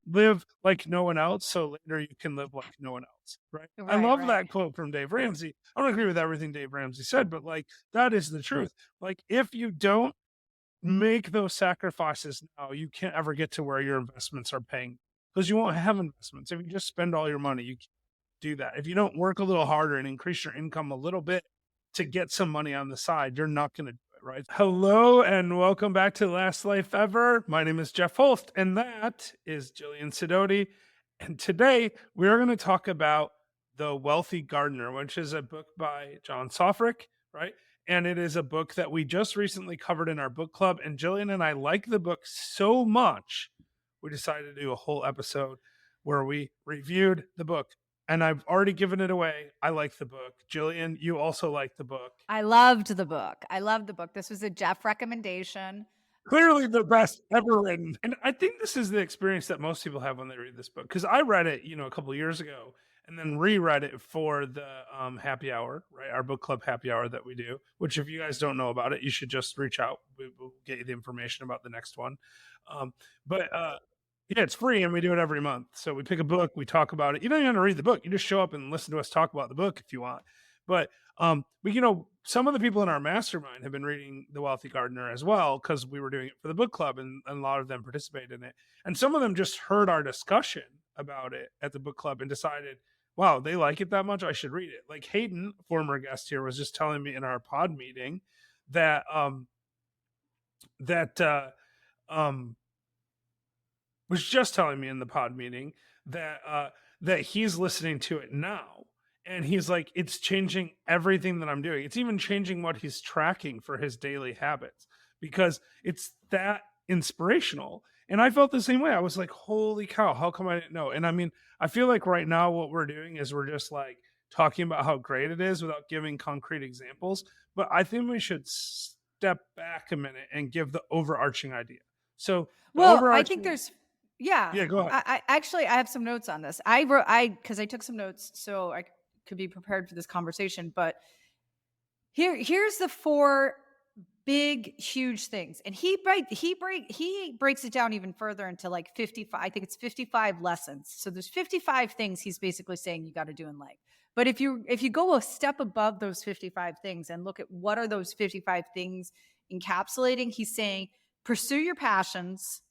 live like no one else, so later you can live like no one else, right? I Right, love right. that quote from Dave Ramsey. I don't agree with everything Dave Ramsey said, but like that is the truth. Like if you don't make those sacrifices now, you can't ever get to where your investments are paying because you won't have investments. If you just spend all your money, you can't do that. If you don't work a little harder and increase your income a little bit to get some money on the side, you're not going to do it, right? Hello and welcome back to Last Life Ever. My name is Jeff Holst, and that is Jillian Sidoti. And today we are going to talk about The Wealthy Gardener, which is a book by John Soforic, right? And it is a book that we just recently covered in our book club. And Jillian and I like the book so much, we decided to do a whole episode where we reviewed the book. And I've already given it away. I like the book. Jillian, you also like the book. I loved the book. I loved the book. This was a Jeff recommendation. Clearly the best ever written. And I think this is the experience that most people have when they read this book. Because I read it, a couple of years ago and then reread it for the happy hour, right? Our book club happy hour that we do, which if you guys don't know about it, you should just reach out. We'll get you the information about the next one. But yeah, it's free and we do it every month. So we pick a book, we talk about it. You don't even have to read the book. You just show up and listen to us talk about the book if you want. But some of the people in our mastermind have been reading The Wealthy Gardener as well because we were doing it for the book club and a lot of them participated in it. And some of them just heard our discussion about it at the book club and decided, wow, they like it that much. I should read it. Like Hayden, former guest here, was just telling me in our pod meeting that that was just telling me in the pod meeting that he's listening to it now and he's like it's changing everything that I'm doing. It's even changing what he's tracking for his daily habits because it's that inspirational. And I felt the same way. I was like, holy cow, how come I didn't know? And I mean, I feel like right now what we're doing is we're just like talking about how great it is without giving concrete examples, but I think we should step back a minute and give the overarching idea. So the Well, I think overarching there's yeah. Yeah, go ahead. I actually I have some notes on this. I took some notes so I could be prepared for this conversation. But here's the four big huge things, and he breaks it down even further into like 55. I think it's 55 lessons. So there's 55 things he's basically saying you got to do in life. But if you go a step above those 55 things and look at what are those 55 things encapsulating, he's saying pursue your passions.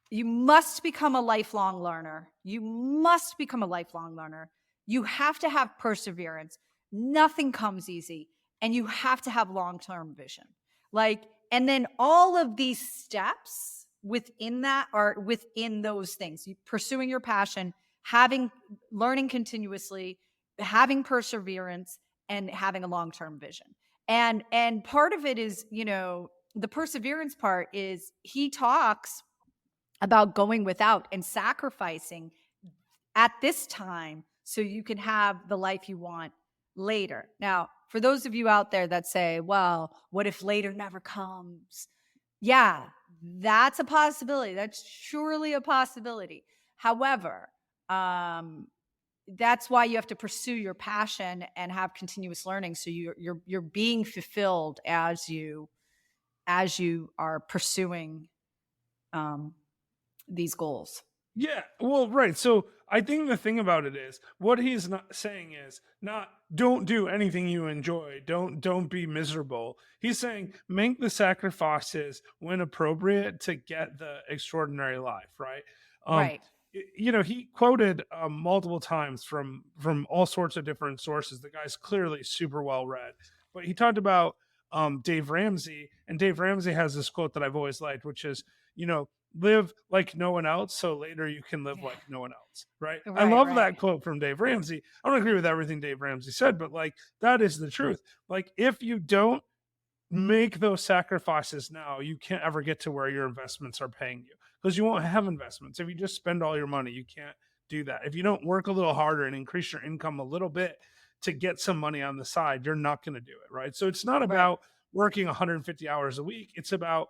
You must become a lifelong learner. You must become a lifelong learner. You have to have perseverance. Nothing comes easy. And you have to have long term vision. And then all of these steps within that are within those things. Pursuing your passion, learning continuously, having perseverance, and having a long term vision. And part of it is, the perseverance part is he talks about going without and sacrificing at this time so you can have the life you want later. Now, for those of you out there that say, well, what if later never comes? Yeah, that's a possibility. That's surely a possibility. However, that's why you have to pursue your passion and have continuous learning so you're being fulfilled as you are pursuing these goals. Yeah, well, right. So I think the thing about it is what he's not saying is not don't do anything you enjoy. Don't be miserable. He's saying make the sacrifices when appropriate to get the extraordinary life, right? Um Right. he quoted multiple times from all sorts of different sources. The guy's clearly super well read, but he talked about Dave Ramsey, and Dave Ramsey has this quote that I've always liked, which is, live like no one else so later you can live Yeah. like no one else, right? I Right, love right. that quote from Dave Ramsey. I don't agree with everything Dave Ramsey said, but like that is the truth. Like if you don't make those sacrifices now, you can't ever get to where your investments are paying you because you won't have investments. If you just spend all your money, you can't do that. If you don't work a little harder and increase your income a little bit to get some money on the side, you're not going to do it, right? So it's not Right. about working 150 hours a week. It's about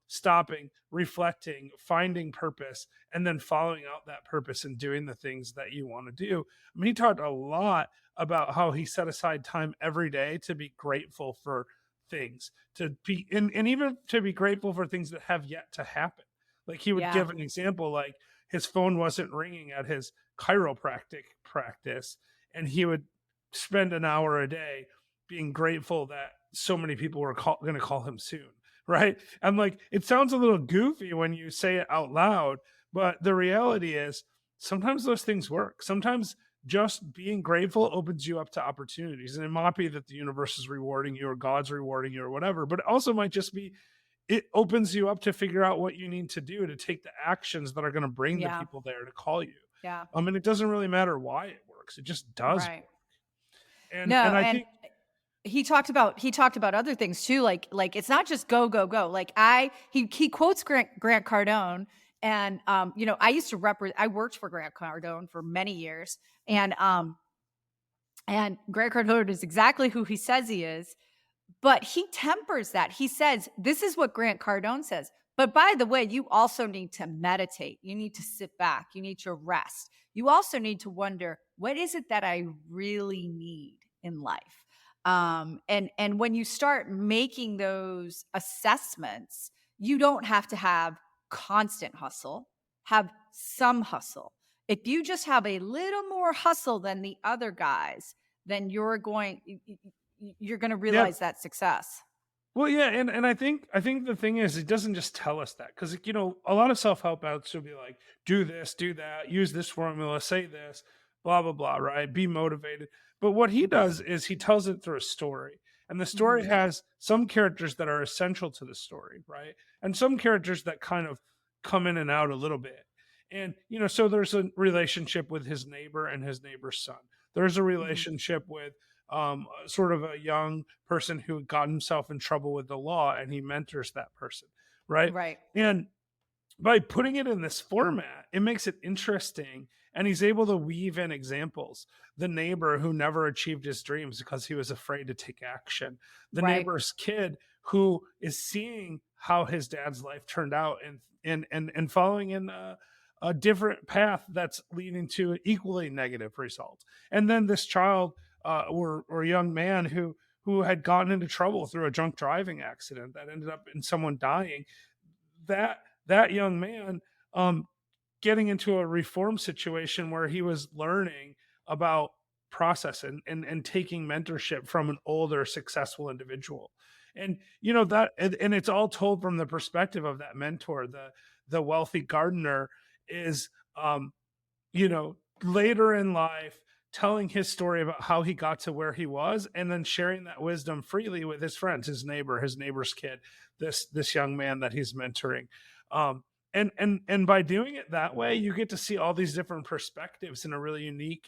stopping, reflecting, finding purpose, and then following out that purpose and doing the things that you want to do. I mean, he talked a lot about how he set aside time every day to be grateful for things, to be and even to be grateful for things that have yet to happen. Like he would Yeah. give an example like, his phone wasn't ringing at his chiropractic practice, and he would spend an hour a day being grateful that so many people were going to call him soon, right? I'm like, it sounds a little goofy when you say it out loud, but the reality is sometimes those things work. Sometimes just being grateful opens you up to opportunities. And it might be that the universe is rewarding you or God's rewarding you or whatever, but it also might just be it opens you up to figure out what you need to do to take the actions that are going to bring the Yeah. people there to call you. Yeah. And it doesn't really matter why it works. It just does Right. work. And No, and I and think he talked about other things too, like it's not just go go go. Like he quotes Grant Cardone, and I used to I worked for Grant Cardone for many years, and Grant Cardone is exactly who he says he is. But he tempers that. He says, this is what Grant Cardone says. But by the way, you also need to meditate. You need to sit back. You need to rest. You also need to wonder, what is it that I really need in life? And when you start making those assessments, you don't have to have constant hustle, have some hustle. If you just have a little more hustle than the other guys, then you're going to yeah, realize that success. well, yeah, and I think the thing is, it doesn't just tell us that because a lot of self help outs will be like, do this, do that, use this formula, say this, blah blah blah, right? Be motivated. But what he does is he tells it through a story, and the story Mhm. has some characters that are essential to the story, right? And some characters that kind of come in and out a little bit. And so there's a relationship with his neighbor and his neighbor's son. There's a Mhm. relationship with sort of a young person who got himself in trouble with the law, and he mentors that person, right? Right. And by putting it in this format, it makes it interesting. And he's able to weave in examples. The neighbor who never achieved his dreams because he was afraid to take action. The Right. neighbor's kid who is seeing how his dad's life turned out and following in a different path that's leading to an equally negative result. And then this child or young man who had gotten into trouble through a drunk driving accident that ended up in someone dying. That young man um, getting into a reform situation where he was learning about process and taking mentorship from an older successful individual. And and it's all told from the perspective of that mentor. The wealthy gardener is um later in life telling his story about how he got to where he was and then sharing that wisdom freely with his friends, his neighbor's kid, this young man that he's mentoring. um and by doing it that way, you get to see all these different perspectives in a really unique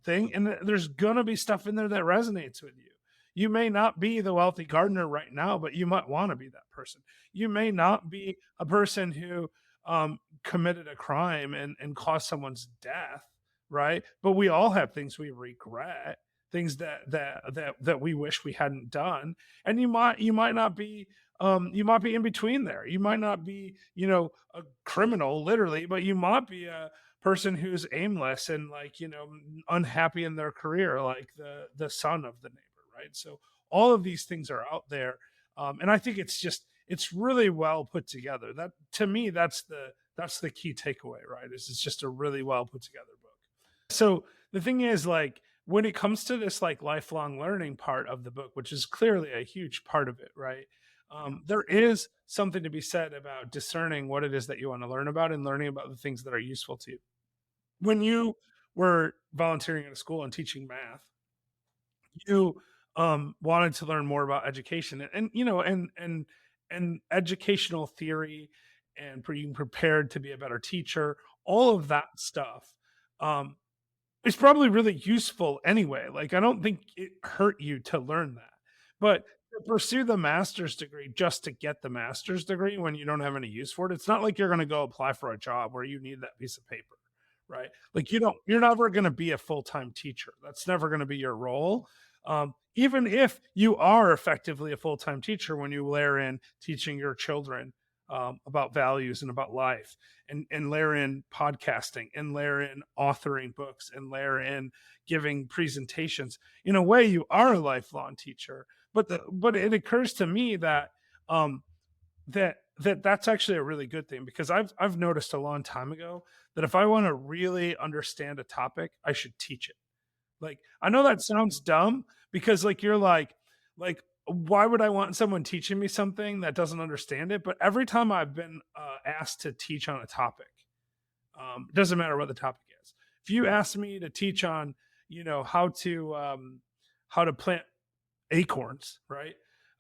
thing. And there's gonna be stuff in there that resonates with you. You may not be the wealthy gardener right now, but you might want to be that person. You may not be a person who committed a crime and caused someone's death, right? But we all have things we regret, things that we wish we hadn't done. And you might not be you might be in between there. You might not be, a criminal literally, but you might be a person who's aimless and like, unhappy in their career, like the son of the neighbor, right? So all of these things are out there. And I think it's really well put together. That to me, that's the key takeaway, right? Is it's just a really well put together book. So the thing is, like, when it comes to this like lifelong learning part of the book, which is clearly a huge part of it, right? There is something to be said about discerning what it is that you want to learn about and learning about the things that are useful to you. When you were volunteering at a school and teaching math, you wanted to learn more about education and educational theory and being prepared to be a better teacher, all of that stuff. It's probably really useful anyway. Like, I don't think it hurt you to learn that. But to pursue the master's degree just to get the master's degree when you don't have any use for it, it's not like you're going to go apply for a job where you need that piece of paper, right? Like, you're never going to be a full-time teacher. That's never going to be your role. Even if you are effectively a full-time teacher, when you layer in teaching your children about values and about life, and layer in podcasting and layer in authoring books and layer in giving presentations, in a way you are a lifelong teacher. But it occurs to me that um, that that's actually a really good thing because I've noticed a long time ago that if I want to really understand a topic, I should teach it. Like, I know that sounds dumb because like why would I want someone teaching me something that doesn't understand it? But every time I've been asked to teach on a topic, it doesn't matter what the topic is. If you ask me to teach on, how to plant acorns, right?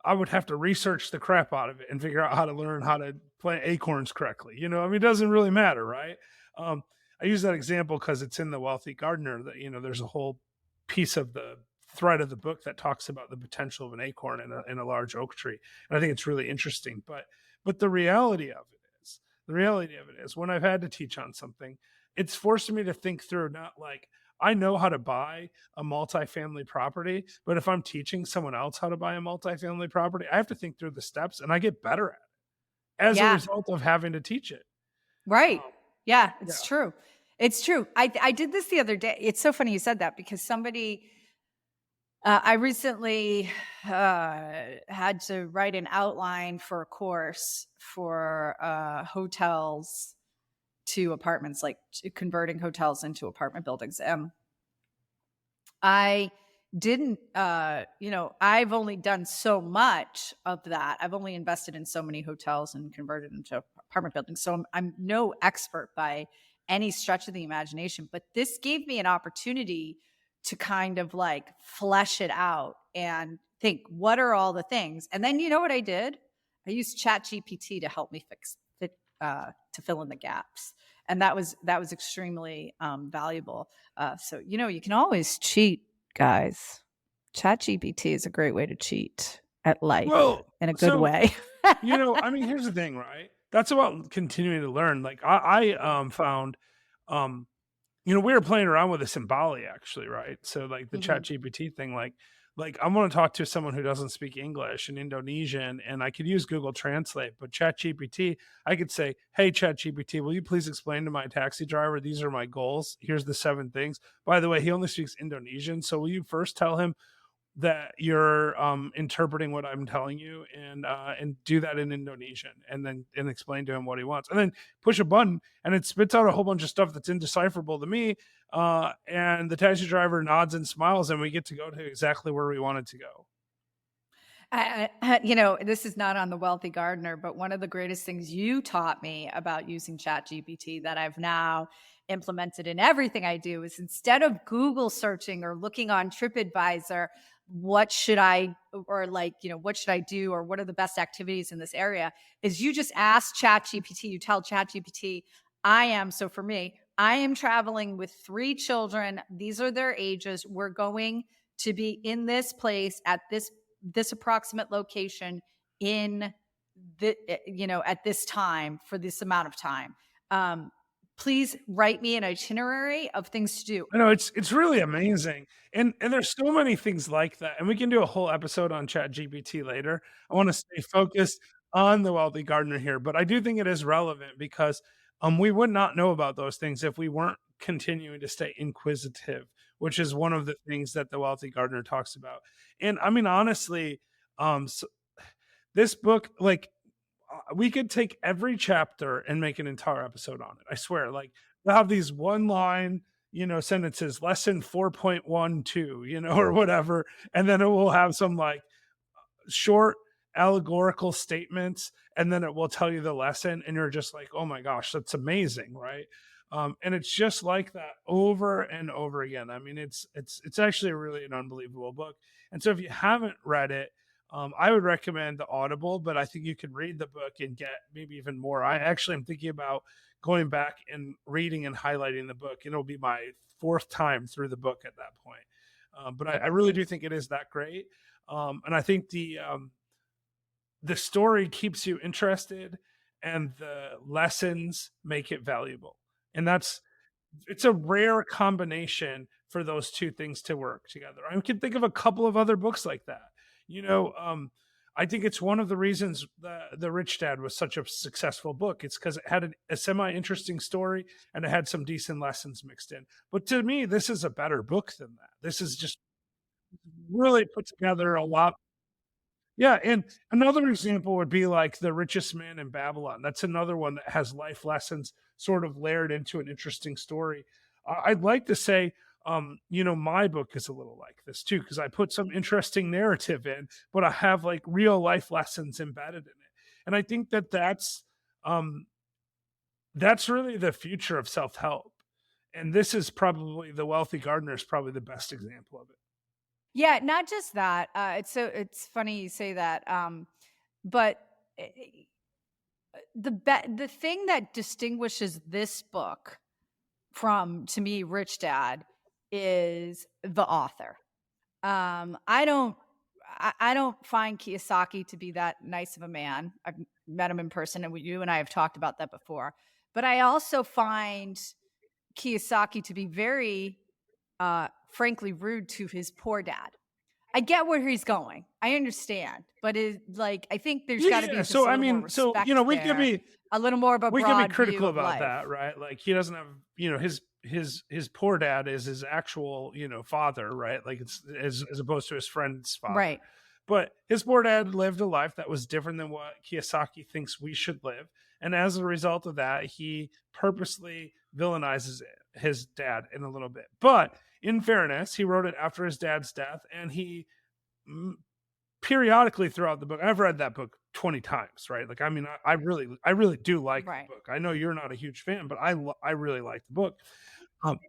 I would have to research the crap out of it and figure out how to learn how to plant acorns correctly. I mean, it doesn't really matter, right? Um, I use that example because it's in The Wealthy Gardener that, there's a whole piece of the thread of the book that talks about the potential of an acorn in a large oak tree. And I think it's really interesting. But the reality of it is when I've had to teach on something, it's forced me to think through not like I know how to buy a multifamily property, but if I'm teaching someone else how to buy a multifamily property, I have to think through the steps and I get better at it as a Yeah. result of having to teach it. Right. Um, Yeah, yeah. it's true. It's true. I did this the other day. It's so funny you said that because I recently had to write an outline for a course for hotels to apartments, like converting hotels into apartment buildings. I didn't, I've only done so much of that. I've only invested in so many hotels and converted them to apartment buildings. So I'm no expert by any stretch of the imagination, but this gave me an opportunity to kind of like flesh it out and think, what are all the things? And then you know what I did? I used Chat GPT to help me to fill in the gaps. And that was extremely valuable. So you can always cheat, guys. ChatGPT is a great way to cheat at life Well, in a good so way. I mean, here's the thing, right? That's about continuing to learn. Like I found, um, we were playing around with this in Bali actually, right? So like the Chat Mhm. GPT thing, like I want to talk to someone who doesn't speak English in Indonesian, and I could use Google Translate, but Chat GPT, I could say, "Hey Chat GPT, will you please explain to my taxi driver these are my goals? Here's the 7 things. By the way, he only speaks Indonesian, so will you first tell him that you're interpreting what I'm telling you and do that in Indonesian and explain to him what he wants and then push a button and it spits out a whole bunch of stuff that's indecipherable to me and the taxi driver nods and smiles and we get to go to exactly where we wanted to go. This is not on the Wealthy Gardener, but one of the greatest things you taught me about using ChatGPT that I've now implemented in everything I do is instead of Google searching or looking on TripAdvisor, what should I, or like, what should I do, or what are the best activities in this area, is you just ask ChatGPT, you tell ChatGPT, so for me, I am traveling with 3 children. These are their ages. We're going to be in this place at this approximate location in at this time for this amount of time. Please write me an itinerary of things to do. I know it's really amazing, and there's so many things like that, and we can do a whole episode on ChatGPT later. I want to stay focused on the wealthy gardener here, but I do think it is relevant because we would not know about those things if we weren't continuing to stay inquisitive, which is one of the things that the wealthy gardener talks about. And I mean, honestly, so this book, like we could take every chapter and make an entire episode on it. I swear. Like we'll have these one line, sentences, lesson 4.12, or whatever. And then it will have some like short allegorical statements and then it will tell you the lesson and you're just like oh my gosh that's amazing, right? And it's just like that over and over again. I mean it's actually really an unbelievable book. And so if you haven't read it, I would recommend the Audible, but I think you could read the book and get maybe even more. I actually am thinking about going back and reading and highlighting the book, and it'll be my fourth time through the book at that point. But I really do think it is that great. And I think the story keeps you interested and the lessons make it valuable. And it's a rare combination for those two things to work together. I can think of a couple of other books like that. You know, I think it's one of the reasons the Rich Dad was such a successful book. It's because it had a semi interesting story and it had some decent lessons mixed in. But to me, this is a better book than that. This is just really put together a lot. Yeah, and another example would be like The Richest Man in Babylon. That's another one that has life lessons sort of layered into an interesting story. I'd like to say, my book is a little like this too, because I put some interesting narrative in, but I have like real life lessons embedded in it. And I think that um, that's really the future of self help. And this is probably The Wealthy Gardener is probably the best example of it. Yeah, not just that. It's funny you say that. But eh, the thing that distinguishes this book from, to me, Rich Dad, is the author. I don't I don't find Kiyosaki to be that nice of a man. I've met him in person, and you and I have talked about that before. But I also find Kiyosaki to be very, frankly, rude to his poor dad. I get where he's going. I understand, but I think there's got to be Yeah. just So a I little more mean, respect we can there, be a little more of a broad view critical of about life. that, right? Like he doesn't have, his poor dad is his actual, father, right? Like it's as opposed to his friend's father. Right. But his poor dad lived a life that was different than what Kiyosaki thinks we should live. And as a result of that, he purposely villainizes his dad in a little bit. But in fairness, he wrote it after his dad's death, and he periodically throughout the book, I've read that book 20 times, right? Like, I mean, I really do like Right. the book. I know you're not a huge fan, but I really like the book. Um,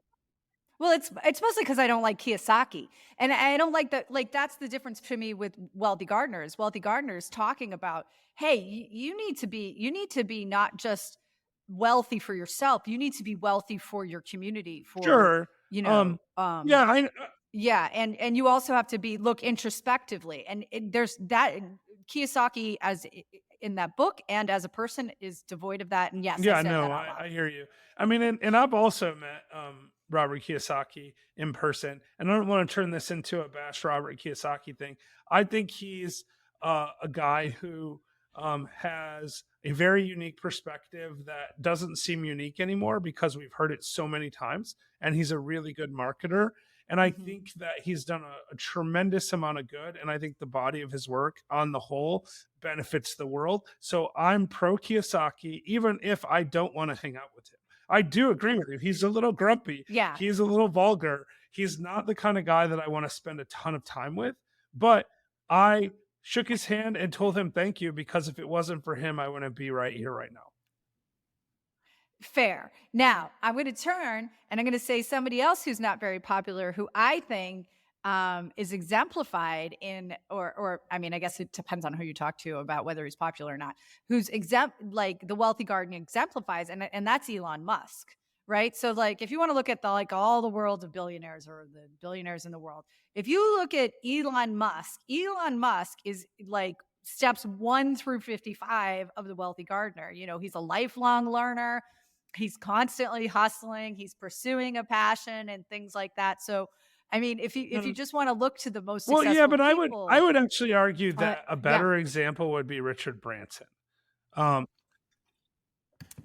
Well, it's mostly because I don't like Kiyosaki, and I don't like that. Like that's the difference to me with Wealthy Gardeners. Wealthy Gardeners talking about, hey, you need to be not just wealthy for yourself. You need to be wealthy for your community. For sure. you Um, know, yeah, yeah, and you also have to be look introspectively, and there's that. Kiyosaki in that book and as a person is devoid of that. And yes, I yeah, said no, that out loud. I hear you. I mean, and I've also met Robert Kiyosaki in person, and I don't want to turn this into a bash Robert Kiyosaki thing. I think he's a guy who has a very unique perspective that doesn't seem unique anymore because we've heard it so many times, and he's a really good marketer. And I Mhm. think that he's done a tremendous amount of good. And I think the body of his work on the whole benefits the world. So I'm pro Kiyosaki, even if I don't want to hang out with him. I do agree with you. He's a little grumpy. Yeah. He's a little vulgar. He's not the kind of guy that I want to spend a ton of time with. But I shook his hand and told him thank you because if it wasn't for him, I wouldn't be right here right now. Fair. Now, I'm going to turn and I'm going to say somebody else who's not very popular, who I think is exemplified in, or I mean, I guess it depends on who you talk to about whether he's popular or not. Who's like the Wealthy Garden exemplifies, and that's Elon Musk, right? So, like, if you want to look at all the world of billionaires or the billionaires in the world, if you look at Elon Musk is like steps 1 through 55 of the Wealthy Gardener. You know, he's a lifelong learner. He's constantly hustling, he's pursuing a passion and things like that. So, I mean, if you Mm, just want to look to the most well, yeah, successful but I people, would actually argue that a yeah. better example would be Richard Branson. Um,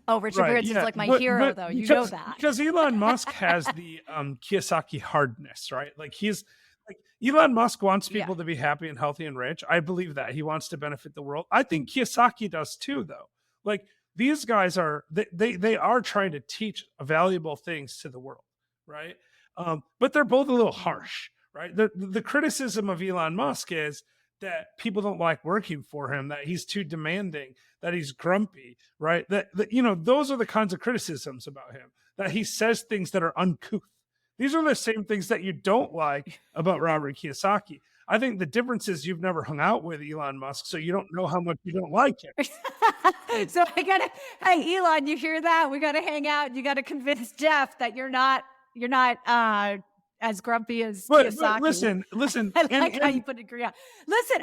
Oh, Richard Right, Branson's yeah, like my hero, but though. You know that. because Elon Musk has the, Kiyosaki hardness, right? Like, Elon Musk wants Yeah. people to be happy and healthy and rich. I believe that. He wants to benefit the world. I think Kiyosaki does too, though. Like, these guys are they are trying to teach valuable things to the world, right? But they're both a little Mhm. harsh, right? The criticism of Elon Musk is that people don't like working for him, that he's too demanding, that he's grumpy, right? Those are the kinds of criticisms about him, that he says things that are uncouth. These are the same things that you don't like about Robert Kiyosaki. I think the difference is you've never hung out with Elon Musk, so you don't know how much you don't like him. So I gotta, hey Elon, you hear that? We gotta hang out. You gotta convince Jeff that you're not as grumpy as But Kiyosaki. listen, I and like how you put it. Yeah. Listen,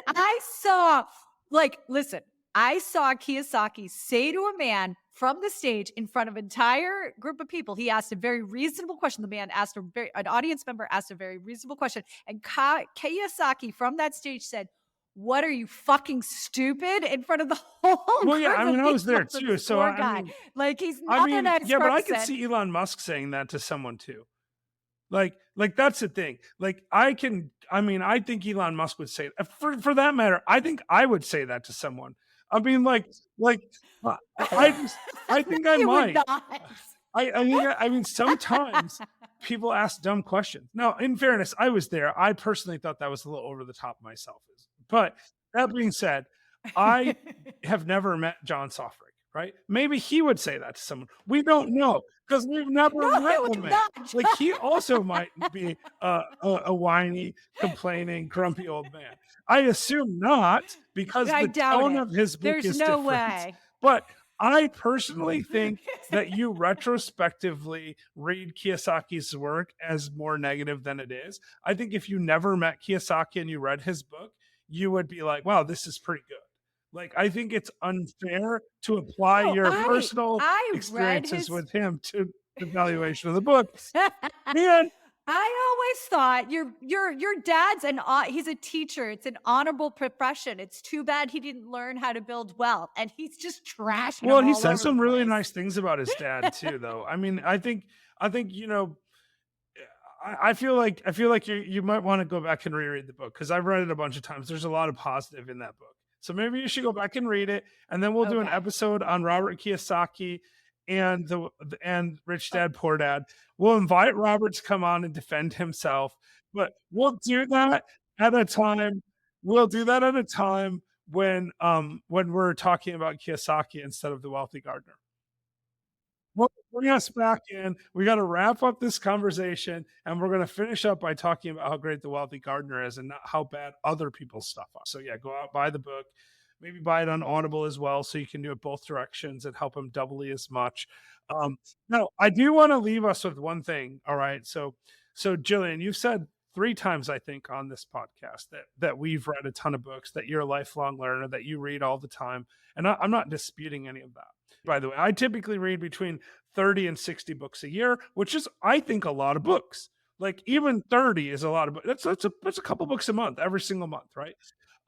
listen, I saw Kiyosaki say to a man from the stage in front of an entire group of people. He asked a very reasonable question. The man asked an audience member asked a very reasonable question. And Kiyosaki from that stage said, "What are you fucking stupid?" in front of the whole well, yeah, group I mean, of I was people there to too. this So poor guy. Like he's I not a mean, nice yeah, but I could person. see Elon Musk saying that to someone too. Like that's the thing. Like I mean, I think Elon Musk would say for that matter, I think I would say that to someone. I mean, like uh, I just I think I You would might. not. I mean, sometimes people ask dumb questions. Now, in fairness, I was there. I personally thought that was a little over the top myself. But that being said, I have never met John Soforic, right? Maybe he would say that to someone. We don't know because we've No, never met it the would man. not. Like he also might be a whiny, complaining, grumpy old man. I assume not because I the doubt tone it. of his book There's is no different. way. But I personally think that you retrospectively read Kiyosaki's work as more negative than it is. I think if you never met Kiyosaki and you read his book, you would be like, wow, this is pretty good. Like, I think it's unfair to apply No, your I personal I read experiences his with him to the valuation of the book. And I always thought your dad's he's a teacher. It's an honorable profession. It's too bad he didn't learn how to build wealth, and he's just trashing well, him he all says over the some really place. nice things about his dad too, though. I mean, I think I feel like you might want to go back and reread the book because I've read it a bunch of times. There's a lot of positive in that book, so maybe you should go back and read it, and then we'll do an Okay. episode on Robert Kiyosaki and and Rich Oh, Dad Poor Dad. We'll invite Robert to come on and defend himself, but we'll do that at a time. We'll do that at a time when we're talking about Kiyosaki instead of the Wealthy Gardener. Well, bring us back in. We got to wrap up this conversation, and we're going to finish up by talking about how great the Wealthy Gardener is and not how bad other people's stuff are. So yeah, go out, buy the book, maybe buy it on Audible as well, so you can do it both directions and help him doubly as much. Um, Now, I do want to leave us with one thing. All right, so Jillian, you've said 3 times I think on this podcast that we've read a ton of books, that you're a lifelong learner, that you read all the time, and I'm not disputing any of that. By the way, I typically read between 30 and 60 books a year, which is, I think, a lot of books. Like even 30 is a lot of books. That's a couple books a month, every single month, right?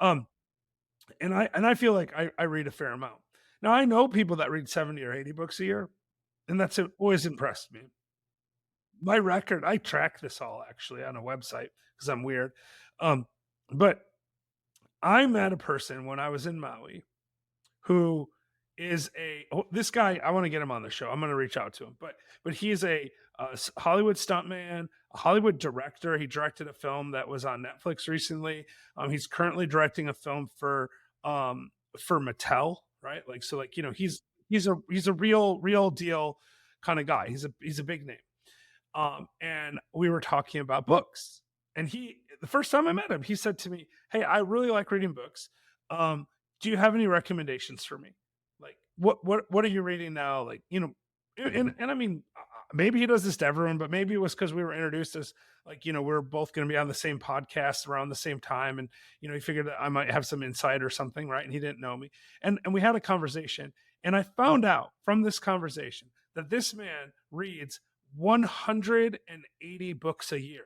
Um, and I feel like I read a fair amount. Now I know people that read 70 or 80 books a year, and that's always impressed me. My record, I track this all actually on a website because I'm weird. Um, but I met a person when I was in Maui who is this guy. I want to get him on the show. I'm going to reach out to him, but he's a Hollywood stuntman, a Hollywood director. He directed a film that was on Netflix recently. He's currently directing a film for Mattel, right? Like so, like he's a real deal kind of guy. He's a big name. And we were talking about books. And the first time I met him, he said to me, "Hey, I really like reading books. Um, do you have any recommendations for me? Like, what are you reading now? Like, and I mean, maybe he does this to everyone, but maybe it was because we were introduced as like, we're both going to be on the same podcast around the same time, and he figured that I might have some insight or something, right? And he didn't know me, and we had a conversation, and I found out from this conversation that this man reads 180 books a year.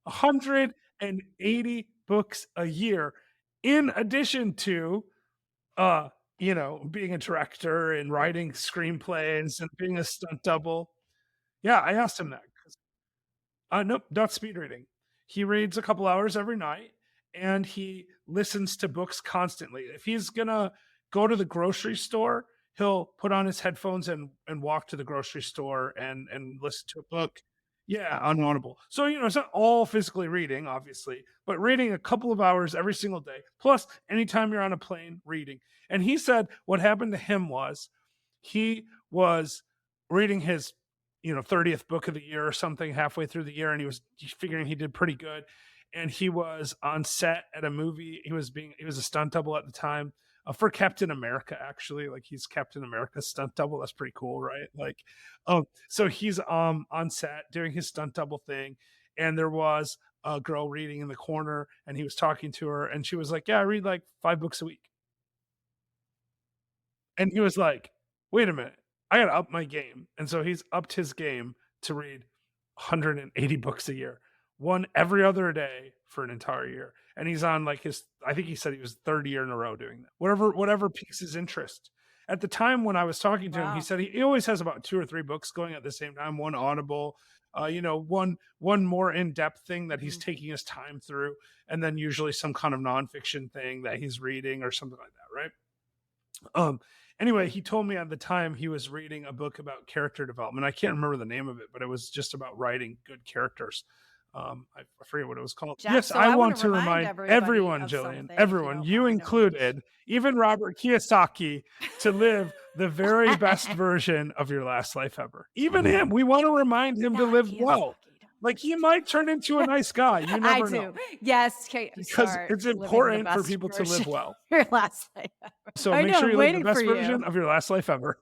180 books a year, in addition to uh, being a director and writing screenplays and being a stunt double. Yeah, I asked him that. Nope, not speed reading. He reads a couple hours every night and he listens to books constantly. If he's gonna go to the grocery store, he'll put on his headphones and walk to the grocery store and listen to a book. Yeah, on Audible. So it's not all physically reading, obviously, but reading a couple of hours every single day. Plus, anytime you're on a plane, reading. And he said what happened to him was he was reading his 30th book of the year or something halfway through the year, and he was figuring he did pretty good, and he was on set at a movie. He was a stunt double at the time, for Captain America, actually. Like, he's Captain America's stunt double. That's pretty cool, right? Like, so he's on set doing his stunt double thing, and there was a girl reading in the corner, and he was talking to her, and she was like, yeah, I read like 5 books a week. And he was like, wait a minute, I gotta up my game. And so he's upped his game to read 180 books a year, one every other day for an entire year. And he's on like I think he said he was third year in a row doing that. Whatever piques his interest. at the time when I was talking to him, he Wow. said he always has about 2 or 3 books going at the same time, one Audible, one more in-depth thing that he's Mhm. taking his time through, and then usually some kind of nonfiction thing that he's reading or something like that, right? Um, anyway, he told me at the time he was reading a book about character development. I can't remember the name of it, but it was just about writing good characters. I forget what it was called. Jeff, Yes, so I I want want to to remind remind everybody everyone, of Jillian, something, if you everyone, don't you mind. included, even Robert Kiyosaki, to live the very best version of your last life ever. Even him, we want to remind him to Not live well. Kiyosaki. Don't Like he listen might turn into a to nice guy. You him. I never know do. Yes, okay, because start it's living the important for best people to live version well. of your last life ever. So I make know, sure I'm you live the waiting for best you. version of your last life ever.